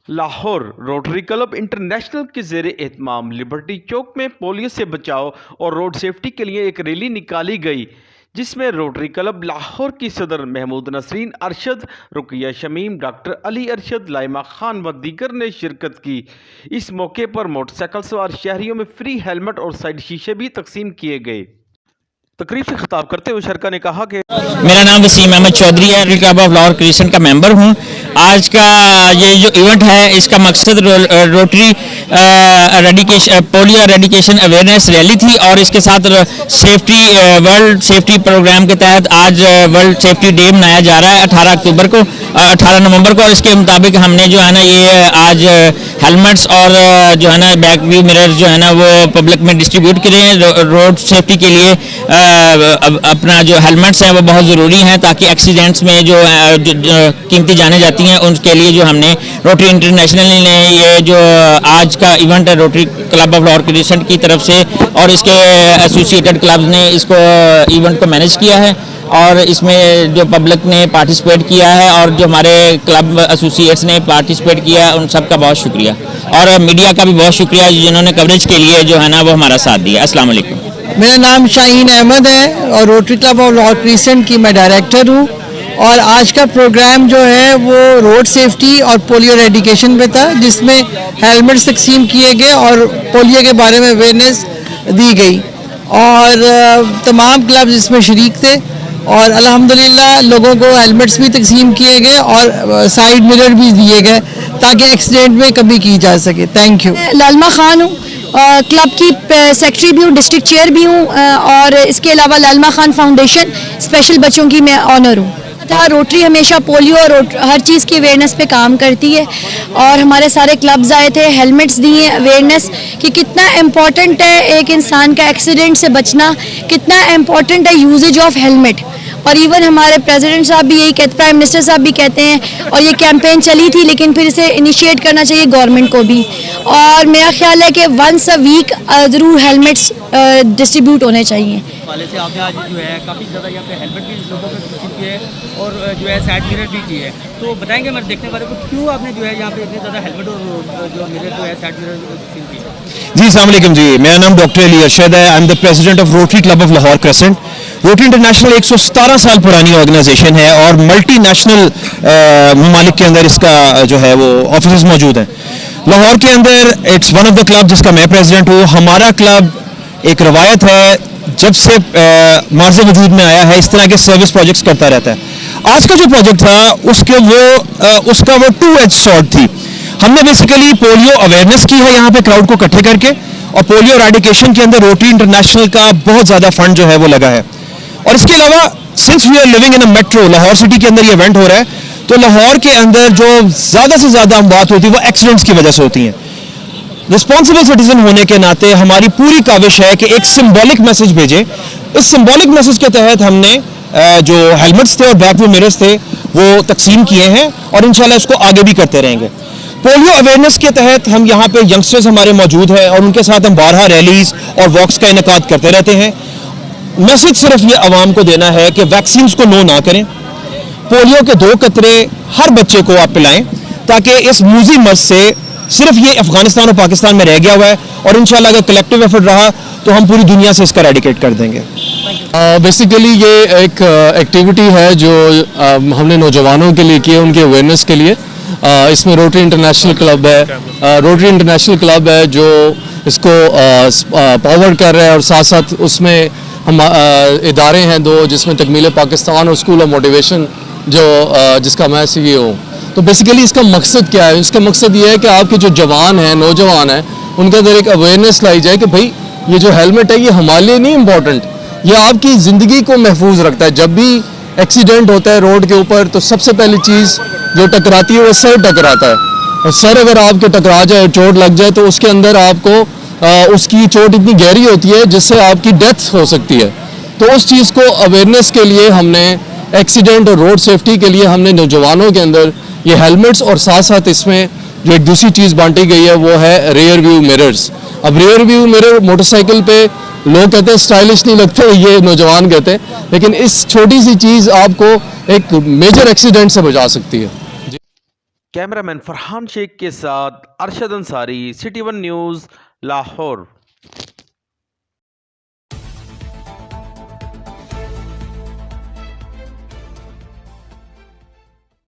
Lahore rotary club international के ज़ेर एहतमाम liberty चौक में पोलियो से बचाव और रोड सेफ्टी के लिए एक रैली निकाली गई, जिसमें रोटरी क्लब लाहौर की सदर महमूद नसरीन अरशद, रुकिया शमीम, डॉक्टर अली अरशद, लाइमा खान व दीगर ने शिरकत की। इस मौके पर मोटरसाइकिल सवार शहरियों में फ्री हेलमेट और साइड शीशे भी तकसीम किए गए। तकरीब से खिताब करते हुए शरका ने कहा कि मेरा नाम वसीम अहमद चौधरी है, rotary club of Lahore creation का मेंबर हूं। आज का ये जो इवेंट है, इसका मकसद rotary polio eradication awareness rally थी और इसके साथ सेफ्टी वर्ल्ड सेफ्टी प्रोग्राम के तहत आज वर्ल्ड सेफ्टी डे मनाया जा रहा है 18 नवंबर को। और इसके मुताबिक हमने जो है ना ये आज हेलमेट्स और जो है ना बैक व्यू मिरर्स जो है ना वो पब्लिक में डिस्ट्रीब्यूट करे हैं। रोड सेफ्टी के लिए अपना जो हेलमेट्स हैं वो बहुत ज़रूरी हैं, ताकि एक्सीडेंट्स में जो कीमती जाने जाती हैं उनके लिए जो हमने रोटरी इंटरनेशनल ने ये जो आज का इवेंट है rotary club of Lahore creation की तरफ से और इसके एसोसिएटेड क्लब्स ने इसको इवेंट को मैनेज किया है और इसमें जो पब्लिक ने पार्टिसिपेट किया है और जो हमारे क्लब एसोसिएट्स ने पार्टिसिपेट किया है उन सब का बहुत शुक्रिया और मीडिया का भी बहुत शुक्रिया जिन्होंने कवरेज के लिए जो है ना वो हमारा साथ दिया। अस्सलाम वालेकुम। मेरा नाम शाहीन अहमद है और rotary club of Lahore creation की मैं डायरेक्टर हूँ। और आज का प्रोग्राम जो है वो रोड सेफ्टी और पोलियो एरेडिकेशन पे था, जिसमें हेलमेट्स तकसीम किए गए और पोलियो के बारे में अवेयरनेस दी गई और तमाम क्लब्स इसमें शरीक थे और अल्हम्दुलिल्लाह लोगों को हेलमेट्स भी तकसीम किए गए और साइड मिरर भी दिए गए ताकि एक्सीडेंट में कमी की जा सके। Thank you. लालिमा खान हूँ, क्लब की सेक्रेटरी भी हूँ, डिस्ट्रिक्ट चेयर भी हूँ और इसके अलावा लालिमा खान फाउंडेशन स्पेशल बच्चों की मैं ऑनर हूँ। रोटरी हमेशा पोलियो और हर चीज़ की अवेयरनेस पे काम करती है और हमारे सारे क्लब्स आए थे, हेलमेट्स दिए, अवेयरनेस कि कितना इम्पॉर्टेंट है एक इंसान का एक्सीडेंट से बचना, कितना इम्पॉर्टेंट है यूजेज ऑफ हेलमेट। और इवन हमारे प्रेसिडेंट साहब भी यही कहते, प्राइम मिनिस्टर साहब भी कहते हैं और ये कैंपेन चली थी, लेकिन फिर इसे इनिशिएट करना चाहिए गवर्नमेंट को भी। और मेरा ख्याल है कि वंस अ वीक ज़रूर हेलमेट्स डिस्ट्रीब्यूट होने चाहिए। वाले से आपने आज जो है काफ़ी ज़्यादा यहाँ पे हेलमेट भी लोगों को तकसीम किए और जो है साइड मिरर भी किए है, तो बताएंगे हमारे देखने वाले को क्यों आपने जो है यहाँ पे इतने ज़्यादा हेलमेट और जो मिरर जो है साइड मिरर तकसीम किए? जी अस्सलाम वालेकुम जी, मेरा नाम डॉक्टर अली अरशद है। I am the president of rotary club of Lahore crescent. Rotary international 117 साल पुरानी ऑर्गेनाइजेशन है और मल्टी नेशनल ममालिक के अंदर इसका जो है वो ऑफिस मौजूद हैं। लाहौर के अंदर it's one of the club जिसका मैं प्रेसिडेंट हूँ। हमारा क्लब एक रवायत है, जब से मार्ज़ वजूद में आया है इस तरह के सर्विस प्रोजेक्ट्स करता रहता है। आज का जो प्रोजेक्ट था उसका वो 2-edged स्वॉर्ड थी। हमने बेसिकली पोलियो अवेयरनेस की है यहाँ पे क्राउड को इकट्ठे करके, और पोलियो एरेडिकेशन के अंदर रोटरी इंटरनेशनल का बहुत ज़्यादा फंड जो है वो लगा है। और इसके अलावा since we are living in a metro, Lahore city के अंदर ये इवेंट हो रहा है, तो लाहौर के अंदर जो ज़्यादा से ज़्यादा बात होती है वो एक्सीडेंट्स की वजह से होती हैं। रिस्पॉन्सिबल सिटीजन होने के नाते हमारी पूरी काविश है कि एक सिंबॉलिक मैसेज भेजें। इस सिंबॉलिक मैसेज के तहत हमने जो हेलमेट्स थे और बैक व्यू मिरर्स थे वो तकसीम किए हैं और इंशाल्लाह इसको आगे भी करते रहेंगे। पोलियो अवेयरनेस के तहत हम यहाँ पे यंगस्टर्स हमारे मौजूद हैं और उनके साथ हम बारहा रैलीज और वॉक्स का इनेकाद करते रहते हैं। मैसेज सिर्फ ये आवाम को देना है कि वैक्सीन को नो ना करें, पोलियो के 2 कतरे हर बच्चे को आप पिलाएं, ताकि इस मूजी मर्ज से सिर्फ ये अफगानिस्तान और पाकिस्तान में रह गया हुआ है और इंशाल्लाह अगर कलेक्टिव एफर्ट रहा तो हम पूरी दुनिया से इसका एरेडिकेट कर देंगे। बेसिकली ये एक एक्टिविटी है जो हमने नौजवानों के लिए की है, उनके अवेयरनेस के लिए। इसमें रोटरी इंटरनेशनल क्लब है, रोटरी इंटरनेशनल क्लब है जो इसको पावर कर रहा है और साथ साथ उसमें हम इदारे हैं 2, जिसमें तकमील पाकिस्तान और स्कूल ऑफ मोटिवेशन जो जिसका मैं CEO हूँ। तो बेसिकली इसका मकसद क्या है? इसका मकसद ये है कि आपके जो जवान हैं, नौजवान हैं, उनके अंदर एक अवेयरनेस लाई जाए कि भाई ये जो हेलमेट है ये हमारे लिए नहीं इम्पॉर्टेंट, ये आपकी ज़िंदगी को महफूज रखता है। जब भी एक्सीडेंट होता है रोड के ऊपर तो सबसे पहली चीज़ जो टकराती है वो सर टकराता है, और सर अगर आपके टकरा जाए, चोट लग जाए, तो उसके अंदर आपको उसकी चोट इतनी गहरी होती है जिससे आपकी डेथ हो सकती है। तो उस चीज़ को अवेयरनेस के लिए हमने एक्सीडेंट और रोड सेफ्टी के लिए हमने नौजवानों के अंदर ये हेलमेट्स और साथ साथ इसमें जो एक दूसरी चीज़ बांटी गई है वो है रियर व्यू मिरर्स। अब रियर व्यू मिरर मोटरसाइकिल पे लोग कहते हैं स्टाइलिश नहीं लगते, ये नौजवान कहते हैं, लेकिन इस छोटी सी चीज़ आपको एक मेजर एक्सीडेंट से बचा सकती है। कैमरामैन फरहान शेख के साथ Arshad Ansari, city one news, Lahore.